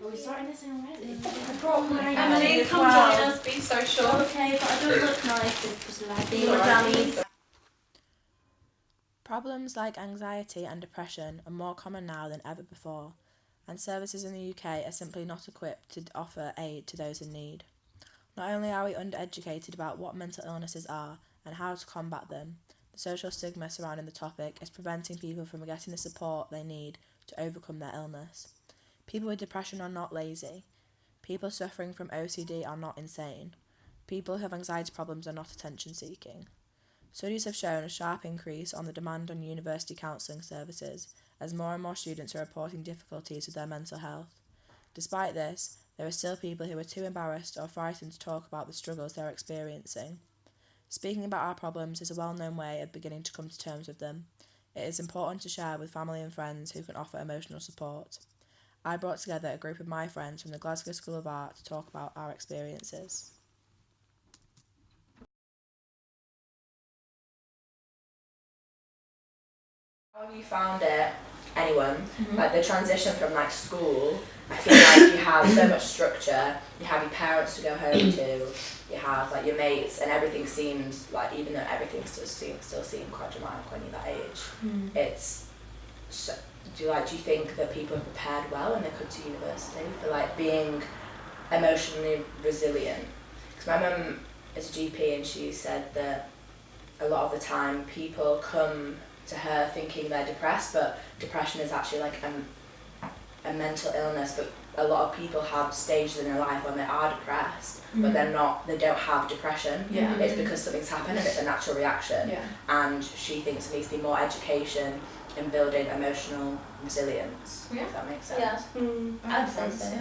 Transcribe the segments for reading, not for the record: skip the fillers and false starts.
Are we starting this already? Emily, come join us, be social. Okay, but I don't look nice. It's just like being with dummies. Problems like anxiety and depression are more common now than ever before, and services in the UK are simply not equipped to offer aid to those in need. Not only are we undereducated about what mental illnesses are and how to combat them, the social stigma surrounding the topic is preventing people from getting the support they need to overcome their illness. People with depression are not lazy. People suffering from OCD are not insane. People who have anxiety problems are not attention-seeking. Studies have shown a sharp increase on the demand on university counselling services as more and more students are reporting difficulties with their mental health. Despite this, there are still people who are too embarrassed or frightened to talk about the struggles they're experiencing. Speaking about our problems is a well-known way of beginning to come to terms with them. It is important to share with family and friends who can offer emotional support. I brought together a group of my friends from the Glasgow School of Art to talk about our experiences. How have you found it, anyone? Like the transition from like school, I feel like you have so much structure, you have your parents to go home to, you have like your mates, and everything seems like, even though everything still seems quite dramatic when you're that age, it's so, do you think that people are prepared well when they come to university for like being emotionally resilient? Because my mum is a GP and she said that a lot of the time people come to her thinking they're depressed, but depression is actually like a mental illness. But a lot of people have stages in their life when they are depressed, but they don't have depression. It's because something's happened and it's a natural reaction. And she thinks there needs to be more education in building emotional resilience. If that makes sense. I'd say so.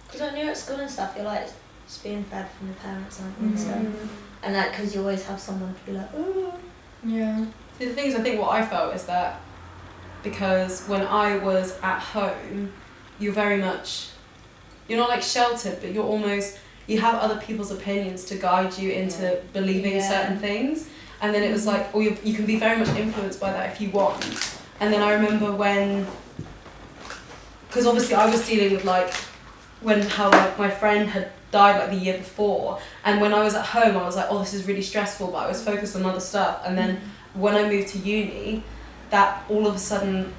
Because when you're at school and stuff, you're like just being fed from your parents and stuff, and like because you always have someone to be like, oh. Yeah. The thing is, I think what I felt is that because when I was at home, you're not like sheltered, but you have other people's opinions to guide you into believing certain things. And then it was like, or you can be very much influenced by that if you want. And then I remember because obviously I was dealing with how my friend had died like the year before, and when I was at home I was like, oh, this is really stressful, but I was focused on other stuff. And then when I moved to uni, that all of a sudden,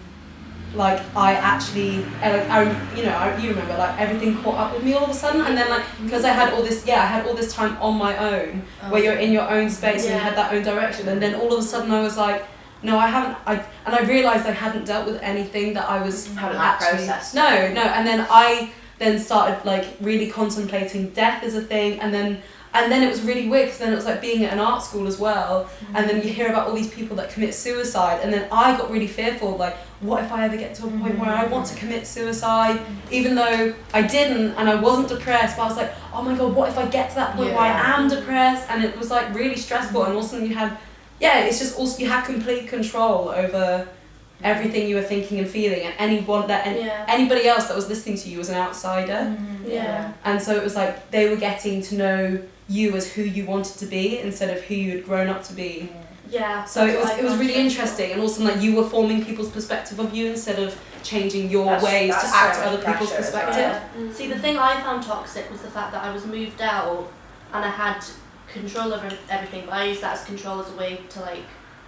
like I actually, you remember, like everything caught up with me all of a sudden, and then like because I had all this time on my own, where you're in your own space and you had that own direction, and then all of a sudden I was like, no, I haven't. I realised I hadn't dealt with anything that I was actually processed. No, and then I started like really contemplating death as a thing, and then it was really weird because then it was like being at an art school as well, and then you hear about all these people that commit suicide, and then I got really fearful, like what if I ever get to a point where I want to commit suicide, even though I didn't and I wasn't depressed, but I was like, oh my god, what if I get to that point where I am depressed? And it was like really stressful, and also you had it's just also you had complete control over everything you were thinking and feeling, and anybody else that was listening to you was an outsider. And so it was like they were getting to know you as who you wanted to be instead of who you had grown up to be. So it was really interesting, and also like you were forming people's perspective of you instead of changing your ways to act to other people's perspective. See, the thing I found toxic was the fact that I was moved out and I had control over everything, but I used that as control as a way to like,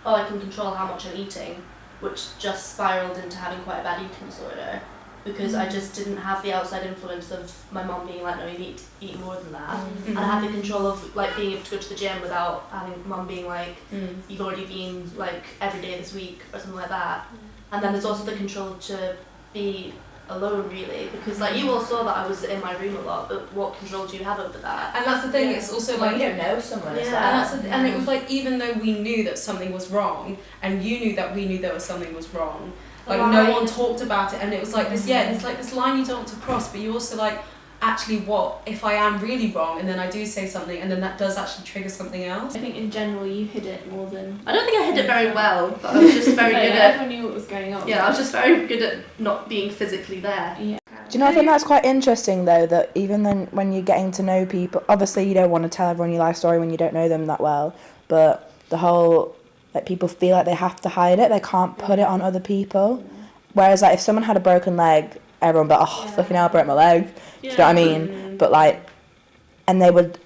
oh, I can control how much I'm eating, which just spiraled into having quite a bad eating disorder because I just didn't have the outside influence of my mum being like, no, you need to eat more than that. And I had the control of like being able to go to the gym without having mum being like, you've already been like every day this week or something like that. And then there's also the control to be alone, really, because like you all saw that I was in my room a lot, but what control do you have over that? And that's the thing, it's also like you don't know someone as well. And it was like, even though we knew that something was wrong and you knew that we knew that something was wrong, like no one talked about it, and it was like this it's like this line you don't want to cross, but you also like, actually what if I am really wrong and then I do say something and then that does actually trigger something else? I think in general you hid it more than... I don't think I hid it very well, but I was just very good at... Everyone knew what was going on. Yeah, I was just very good at not being physically there. Yeah. Do you know, I think that's quite interesting though, that even then when you're getting to know people, obviously you don't want to tell everyone your life story when you don't know them that well, but the whole, like people feel like they have to hide it, they can't put it on other people. Whereas like if someone had a broken leg everyone would be like, oh, fucking hell, I broke my leg. Do you know what I mean? But like, and they would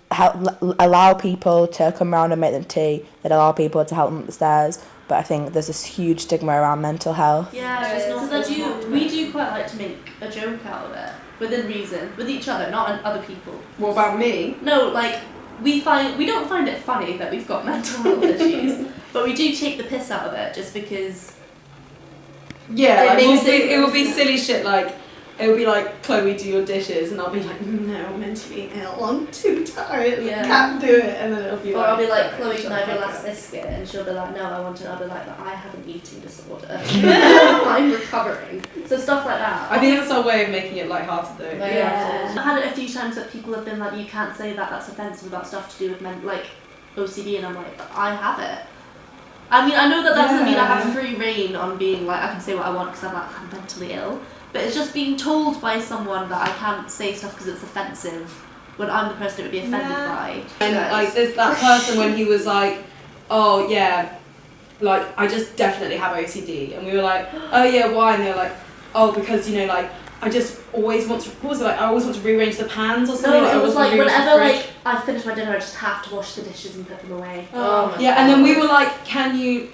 allow people to come round and make them tea. They'd allow people to help them up the stairs. But I think there's this huge stigma around mental health. Yeah, because we do quite like to make a joke out of it, within reason, with each other, not on other people. What about me? No, like, we don't find it funny that we've got mental health issues, but we do take the piss out of it just because. Yeah, It like, makes it will be silly shit like, it will be like, Chloe, do your dishes, and I'll be like, no, I'm mentally ill, I'm too tired, Yeah. can't do it, and then it'll be Or like... I'll be like, Chloe, can I have your last biscuit? And she'll be like, no, I want it. I'll be like, but I have an eating disorder. I'm recovering. So stuff like that. I think that's our way of making it lighthearted though. Yeah. I've had it a few times that people have been like, you can't say that, that's offensive about stuff to do with like OCD, and I'm like, but I have it. I mean, I know that doesn't mean I have free reign on being like, I can say what I want because I'm mentally ill, but it's just being told by someone that I can't say stuff because it's offensive when I'm the person it would be offended by. And like, there's that person when he was like, oh yeah, like, I just definitely have OCD, and we were like, oh yeah, why? And they were like, oh, because, you know, like, I just always want to, what was it, like, I always want to rearrange the pans or something. No, I it was want to like rearrange the whenever fridge. like I finish my dinner, I just have to wash the dishes and put them away. Oh my Yeah, and then we were like, can you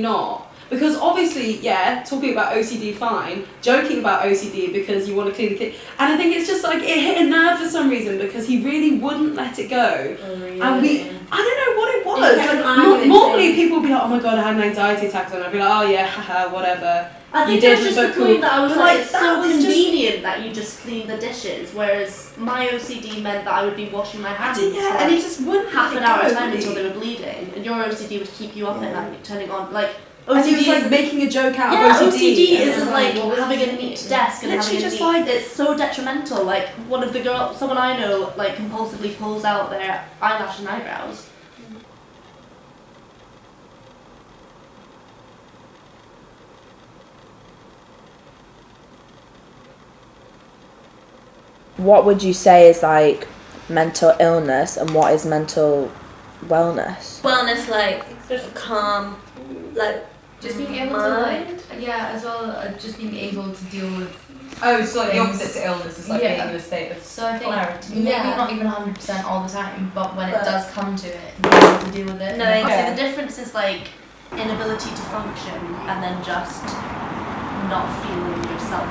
not? Because obviously, yeah, talking about OCD fine, joking about OCD because you want to clean the kitchen. And I think it's just like, it hit a nerve for some reason because he really wouldn't let it go. Oh, really? And I don't know what it You was. kept Like, arguing, normally saying- people would be like, oh my god, I had an anxiety attack, and I'd be like, oh yeah, haha, whatever. I think You it was did, just but the cool. point that I was But, like, like, it's that so was just- convenient that you just clean the dishes, whereas my OCD meant that I would be washing my hands Yeah, for and he just wouldn't half let an it hour at a go, time would until he? they were bleeding, and your OCD would keep you up at night, turning on like. And he was OCD like is, making a joke out yeah, of OCD. OCD and isn't it's like what was having it? a neat desk and Literally having a just neat. like- It's so detrimental. Like one of the girls, someone I know, like compulsively pulls out their eyelash and eyebrows. What would you say is like mental illness and what is mental wellness? Wellness, like calm, like Just being able to mind. yeah, as well, just being able to deal with. Oh, so like the Things. opposite to illness is like Yeah. being in a state of So I think clarity. maybe Yeah. not even 100% all the time, but when But- it does come to it, being able to deal with it. No, and I'd Yeah. say the difference is like inability to function and then just not feeling yourself.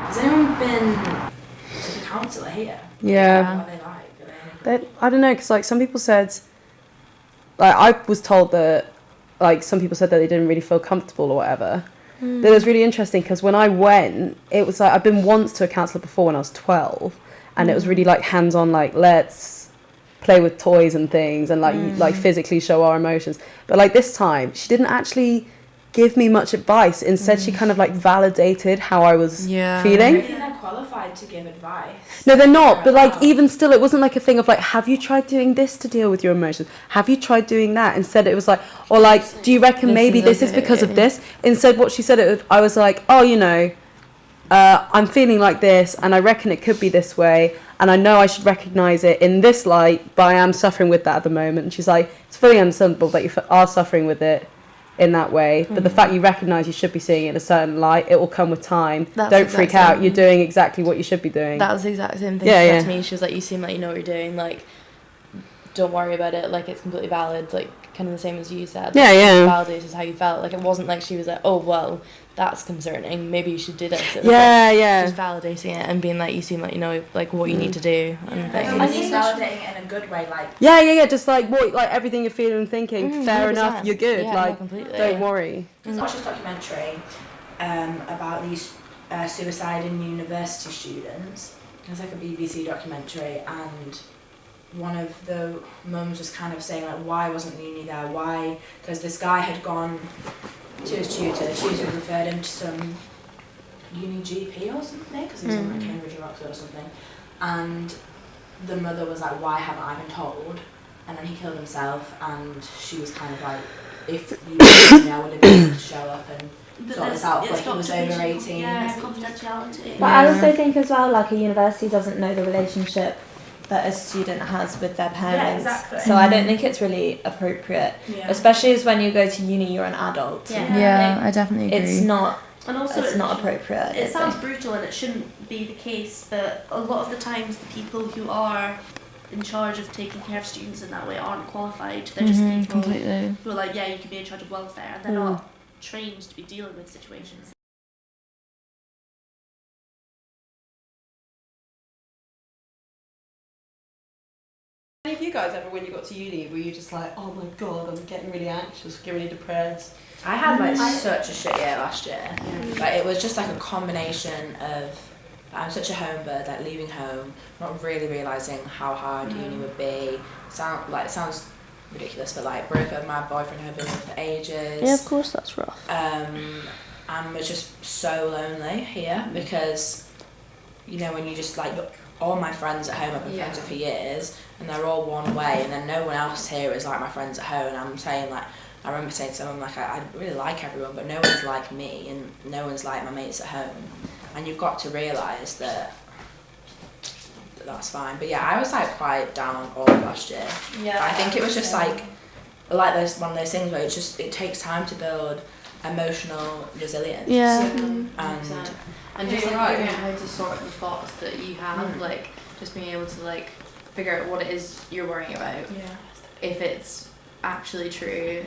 Has anyone been to the counsellor here? Yeah. What are they like? Are they I don't know, because like some people said, like I was told that, like some people said that they didn't really feel comfortable or whatever. But it was really interesting because when I went, it was like I've been once to a counsellor before when I was 12, and it was really like hands-on, like let's play with toys and things and like physically show our emotions. But like this time, she didn't actually give me much advice. Instead, she kind of like validated how I was I feeling. think they're qualified to give advice. No, they're not. But like, Wow. even still, it wasn't like a thing of like, have you tried doing this to deal with your emotions? Have you tried doing that? Instead, it was like, or like, do you reckon maybe this is because of this? Instead, what she said, I was like, oh, you know, I'm feeling like this, and I reckon it could be this way, and I know I should recognise it in this light, but I am suffering with that at the moment. And she's like, it's fully understandable that you are suffering with it in that way, but the fact you recognise you should be seeing it in a certain light, it will come with time. That's Don't the freak exact out. same. You're doing exactly what you should be doing. That was the exact same thing Yeah, she said yeah. to me. She was like, you seem like you know what you're doing, like, don't worry about it, like, it's completely valid, like, kind of the same as you said. Yeah, yeah. Validated how you felt. Like, it wasn't like she was like, oh, well, that's concerning, maybe you should do this. It was Yeah, like, yeah. just validating it and being like, you seem like you know, like, what you need to do and things. I think validating it in a good way, like Yeah, just like what, like everything you're feeling and thinking. Fair 100%. enough, you're good. Yeah, like, no, completely. don't worry. I watched this documentary about these suicide in university students. It was like a BBC documentary, and one of the mums was kind of saying like, why wasn't the uni there? Why? Because this guy had gone to his tutor. The tutor referred him to some uni GP or something, because he was in like Cambridge or Oxford or something. And the mother was like, why haven't I been told? And then he killed himself, and she was kind of like, if you I would have been able to show up and sort this out, but he was over 18. Yeah, it's confidentiality. But I also think as well, like a university doesn't know the relationship that a student has with their parents. exactly. So I don't think it's really appropriate, Yeah. especially as when you go to uni, you're an adult. Yeah, I definitely agree. It's not. And also, It's not appropriate. I It don't sounds think. brutal and it shouldn't be the case, but a lot of the times the people who are in charge of taking care of students in that way aren't qualified. They're just people completely. who are like, yeah, you can be in charge of welfare, and they're not trained to be dealing with situations. Any of you guys ever, when you got to uni, were you just like, oh my god, I'm getting really anxious, getting really depressed? I had like such a shit year last year. Like it was just like a combination of I'm such a home bird, like leaving home, not really realising how hard uni would be. Sounds ridiculous, but like broke up with my boyfriend who I've been with for ages. Yeah, of course that's rough. And was just so lonely here because, you know, when you just like all my friends at home I've been friends with for years and they're all one way and then no one else here is like my friends at home, and I'm saying like, I remember saying to someone like, I really like everyone but no one's like me and no one's like my mates at home, and you've got to realise that that's fine. But yeah, I was like quite down all of last year. Yeah. I think it was just like those one of those things where it takes time to build emotional resilience. Yeah. And just like figuring out how to sort the thoughts that you have, like just being able to like figure out what it is you're worrying about. Yeah. If it's actually true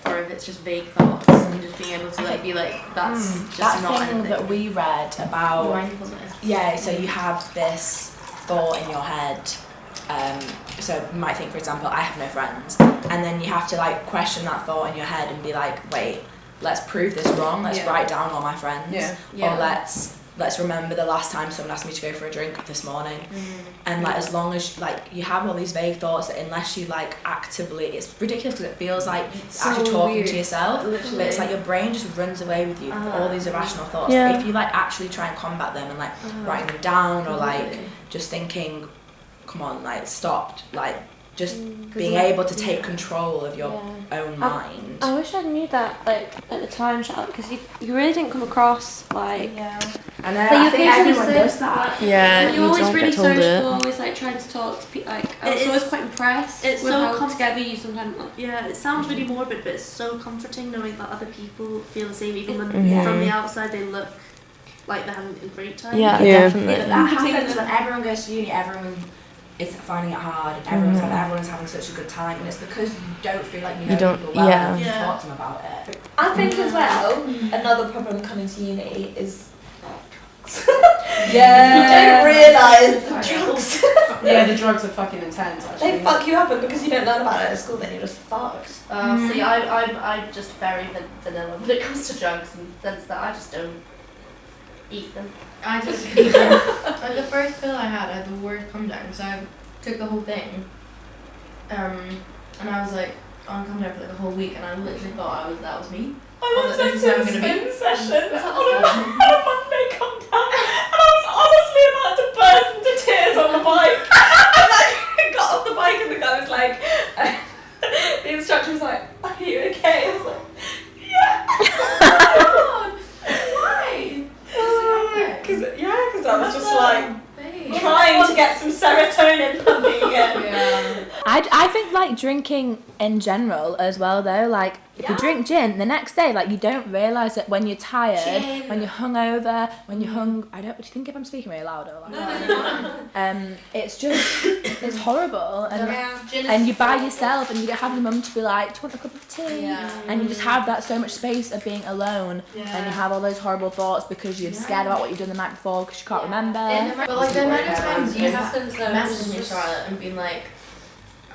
or if it's just vague thoughts, and just being able to like be like that's just that not thing anything. that we read about. Mindfulness. Yeah, so you have this thought in your head. So you might think, for example, I have no friends, and then you have to like question that thought in your head and be like, wait, let's prove this wrong. Let's write down all my friends, or let's remember the last time someone asked me to go for a drink this morning. And like as long as like you have all these vague thoughts that unless you like actively, it's ridiculous because it feels like It's actually so talking weird. to yourself. Literally. But it's like your brain just runs away with you with all these irrational thoughts. Yeah. But if you like actually try and combat them and like writing them down or like just thinking, come on, like stop, like just being able to take control of your own mind. I wish I knew that like at the time, Charlotte, because you really didn't come across like. And But I you think occasionally everyone say does that. Yeah, you're you always don't really get told sociable, it. always like trying to talk to people. Like I It was is- always quite impressed it's with so how together you sometimes look. Yeah, it sounds really morbid, but it's so comforting knowing that other people feel the same, even when Yeah. from the outside they look like they're having a great time. Yeah, Yeah, definitely. but that happens when everyone goes to uni, everyone is finding it hard, and everyone's having such a good time, and it's because you don't feel like you know don't- people well yeah. enough to Yeah. talk to them about it. I think as well, another problem coming to uni is Yeah. you don't realise the drugs. Yeah, the drugs are fucking intense actually. They fuck you up, and because you don't learn about it at school, then you're just fucked. See, I'm just very vanilla when it comes to drugs, in the sense that I just don't eat them. I just like the first pill I had the worst come down, so I took the whole thing. And I was like on come down for like a whole week, and I literally thought that was me. I was like, this is how I'm gonna be. session on a Monday come down, and I was honestly about to burst into tears on the bike. And like, I got off the bike, and the guy was like, the instructor was like, "Are you okay?" I was like, "Yeah." Why? Because I was just like trying to get some serotonin pumping again. Yeah. I think like drinking in general as well though, like if you drink gin the next day, like you don't realise it when you're tired, when you're hungover, when you're do you think if I'm speaking really loud or like it's just it's horrible, and you're by yourself and you have your mum to be like, do you want a cup of tea? And you just have that so much space of being alone, and you have all those horrible thoughts because you're scared about what you've done the night before because you can't remember. But like the amount of times you have happens though. messaged me, Charlotte, and been like,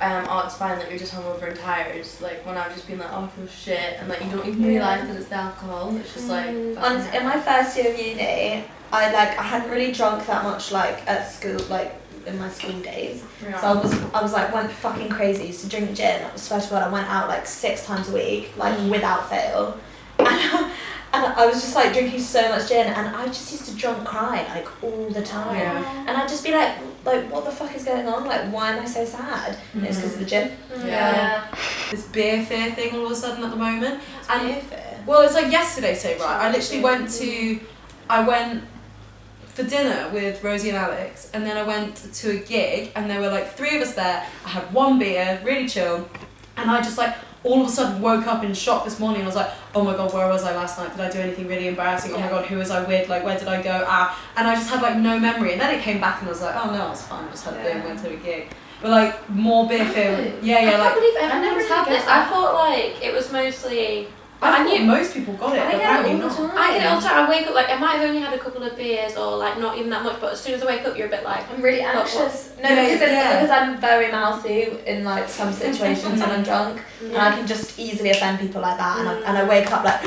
oh, it's fine that you're just hungover and tired. Like when I've just been like, oh, I feel shit, and like you don't even realise that it's the alcohol. It's just like. In my first year of uni, I hadn't really drunk that much like at school, like in my school days. Yeah. So I was like went fucking crazy. I used to drink gin. I swear to God, I went out like 6 times a week, like without fail. And I was just like drinking so much gin, and I just used to drunk cry like all the time. Yeah. And I'd just be like what the fuck is going on? Like why am I so sad? And it's because of the gin. Yeah. This beer fear thing all of a sudden at the moment. And Well, it's like yesterday, so right, I literally went for dinner with Rosie and Alex, and then I went to a gig, and there were like 3 of us there. I had 1 beer, really chill, and I just like all of a sudden woke up in shock this morning. I was like, oh my god, where was I last night? Did I do anything really embarrassing? Oh my god, who was I with? Like, where did I go? And I just had like no memory. And then it came back, and I was like, oh no, it's fine. I just had a beer and went to a gig. But like more beer feel. Yeah, I can't like. believe I never everyone's had really this. get that. I thought like it was mostly. I thought most people got it. I but get it apparently all the not. time. I get it all the time. I wake up like I might have only had a couple of beers or like not even that much, but as soon as I wake up, you're a bit like I'm really what? anxious. No, Yeah, because I'm very mouthy in like some situations when I'm drunk, and I can just easily offend people like that, and I wake up like.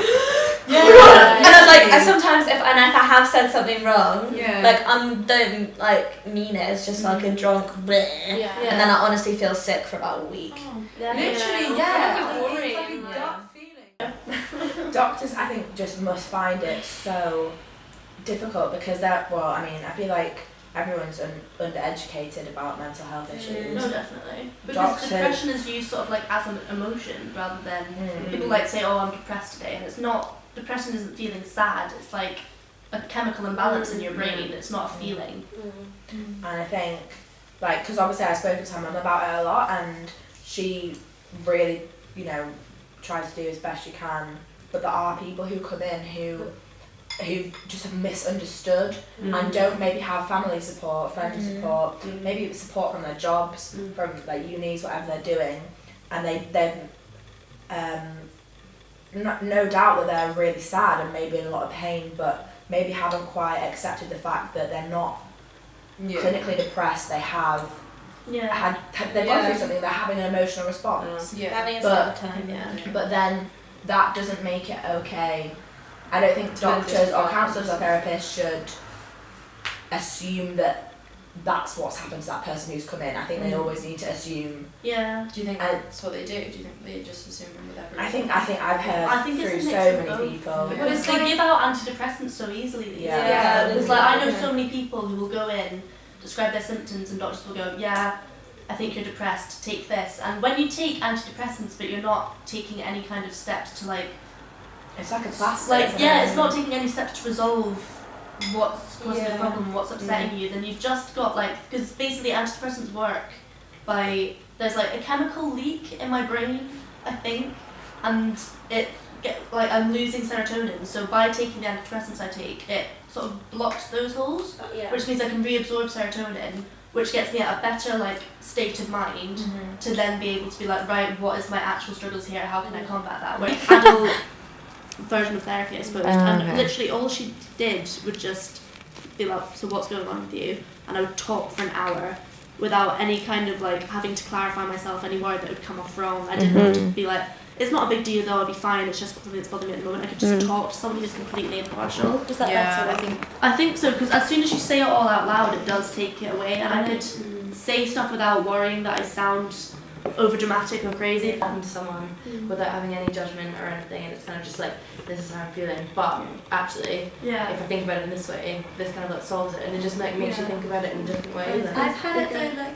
Yeah. And I'm like, I sometimes if I have said something wrong, Yeah. like don't like mean it. It's just like a drunk bleh. Yeah. And then I honestly feel sick for about a week. Literally, yeah. It's like a gut feeling. Doctors, I think, just must find it so difficult because I feel like everyone's undereducated about mental health issues. No, definitely. Because Doctor- depression is used sort of like as an emotion rather than people like say, oh, I'm depressed today, and it's not. Depression isn't feeling sad. It's like a chemical imbalance in your brain. It's not a feeling. And I think, like, because obviously I spoke to my mum about it a lot, and she really, tries to do as best she can. But there are people who come in who just have misunderstood and don't maybe have family support, friend support, maybe support from their jobs, from like unis, whatever they're doing, and they then no doubt that they're really sad and maybe in a lot of pain, but maybe haven't quite accepted the fact that they're not clinically depressed. They have they've gone through something. They're having an emotional response. Having a But- sad time. But then that doesn't make it okay. I don't think doctors or counsellors or therapists should assume that that's what's happened to that person who's come in. I think they always need to assume. Yeah. Do you think that's what they do? Do you think they just assume with everyone? I think I've heard I think through it's a so mix of many both. people. But it's they give out antidepressants so easily these days. Yeah. Because like I know so many people who will go in, describe their symptoms, and doctors will go, yeah, I think you're depressed, take this. And when you take antidepressants but you're not taking any kind of steps to like It's like a plaster. like isn't yeah, it? it's not taking any steps to resolve what's causing the problem, what's upsetting you, then you've just got like, because basically antidepressants work by, there's like a chemical leak in my brain, I think, and I'm losing serotonin, so by taking the antidepressants I take, it sort of blocks those holes, which means I can reabsorb serotonin, which gets me at a better like state of mind to then be able to be like, right, what is my actual struggles here, how can I combat that? Whereas adult version of therapy, I suppose, and literally all she did would just be like, so what's going on with you? And I would talk for an hour without any kind of like having to clarify myself, any word that would come off wrong. I didn't have to be like, it's not a big deal though, I'll be fine, it's just something that's bothering me at the moment. I could just talk to someone who's completely impartial. Is that better? I think so, because as soon as you say it all out loud, it does take it away, and I could say stuff without worrying that I sound over dramatic or crazy. To someone without having any judgment or anything, and it's kind of just like, this is how I'm feeling, but actually Yeah. if I think about it in this way, this kind of like solves it, and it just like makes you think about it in different ways. And I've had it though, like.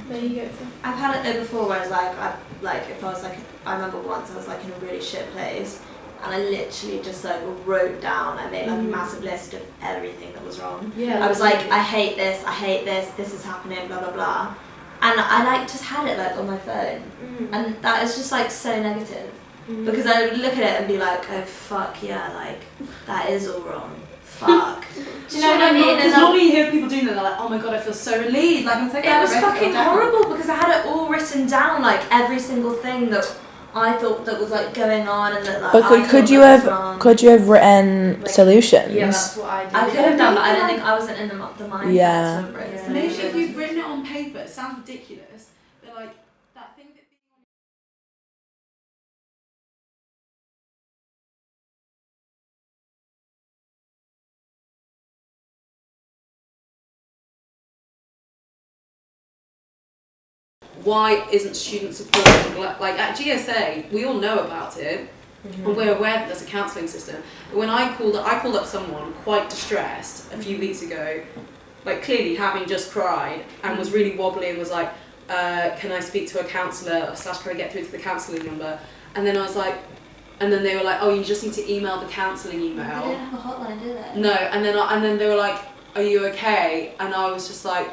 There you go. I've had it though before where it's like, if I was like, I remember once I was like in a really shit place, and I literally just like wrote down, I made like a massive list of everything that was wrong. yeah, I was like, I hate this, this is happening, blah blah blah. And I like just had it like on my phone. And that is just like so negative. Because I would look at it and be like, oh fuck yeah, like that is all wrong. Fuck. Do you know what I mean? Because normally you hear people doing that, they're like, oh my god, I feel so relieved. Like, I'm like, It was fucking horrible because I had it all written down, like every single thing that I thought that was like going on and that like But I thought could you that was have wrong. could you have written solutions? yeah, that's what I do. I could have done, but I don't think I wasn't in the mindset Yeah. to have written Yeah. Maybe if solutions. you've written it on paper, it sounds ridiculous, but like that thing that. Why isn't student support like at GSA? We all know about it, and we're aware that there's a counselling system. But when I called up someone quite distressed a few weeks ago, like clearly having just cried and was really wobbly and was like, can I speak to a counsellor / can I get through to the counselling number? And then I was like, and then they were like, oh, you just need to email the counselling email. They didn't have a hotline, did they? No, and then they were like, are you okay? And I was just like,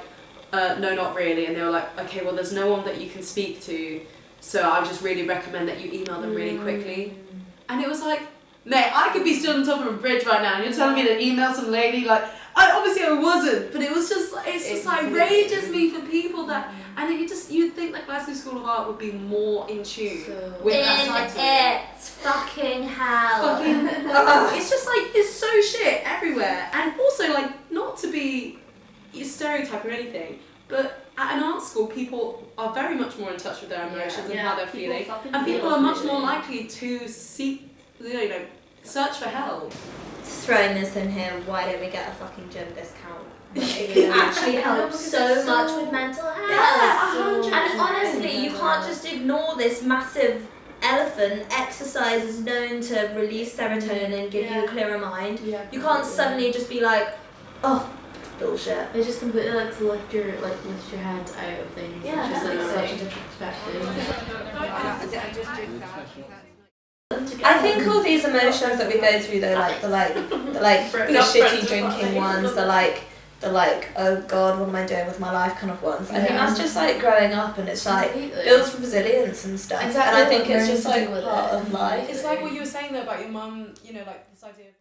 no, not really. And they were like, okay, well, there's no one that you can speak to, so I just really recommend that you email them really quickly. And it was like, mate, I could be stood on top of a bridge right now, and you're telling me to email some lady, like, obviously I wasn't, but it was just, it's just like, rages me for people that, and you'd think that Glasgow School of Art would be more in tune with that side to it. It's fucking hell. It's just like, it's so shit everywhere. And also, like, not to be a stereotype or anything, but at an art school, people are very much more in touch with their emotions and how they're feeling, and people are much more likely to seek, search for help. Throwing this in here, why don't we get a fucking gym discount? It actually helps so much with mental health. Yeah, and honestly, you can't just ignore this massive elephant. Exercise is known to release serotonin, give you a clearer mind. You can't suddenly just be like, oh, bullshit. It just completely lift your head out of things. Yeah, It's just definitely. such a different perspective. I think all these emotions that we go through, though, the shitty drinking ones, the oh god, what am I doing with my life kind of ones. I think that's just like growing up, and it's like builds resilience and stuff. Exactly. And I think it's just like Learning to deal with part it. of life. It's like what you were saying though about your mum, like this idea of